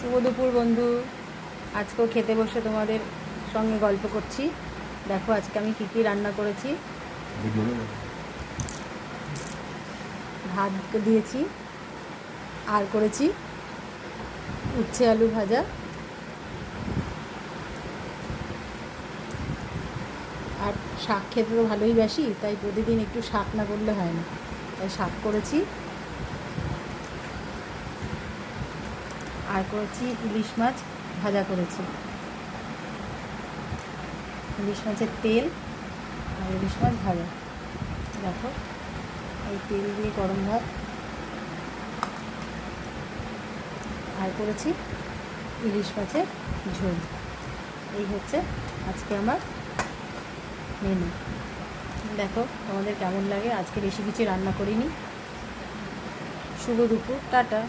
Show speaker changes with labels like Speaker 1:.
Speaker 1: শুভ দুপুর বন্ধু। আজকেও খেতে বসে তোমাদের সঙ্গে গল্প করছি। দেখো আজকে আমি কী কী রান্না করেছি। ভাত দিয়েছি, আর করেছি উচ্ছে আলু ভাজা, আর শাক খেতে তো ভালোই বাসি, তাই প্রতিদিন একটু শাক না করলে হয় না, তাই শাক করেছি। আর করেছি ইলিশ মাছ ভাজা করেছি, ইলিশ মাছের তেল আর ইলিশ মাছ ভাজা। দেখো এই তেল দিয়ে গরম ভাত। আর করেছি ইলিশ মাছের ঝোল। এই হচ্ছে আজকে আমার মেনু। দেখো তোমাদের কেমন লাগে। আজকে বেশি কিছু রান্না করিনি। শুভ দুপুর, টাটা।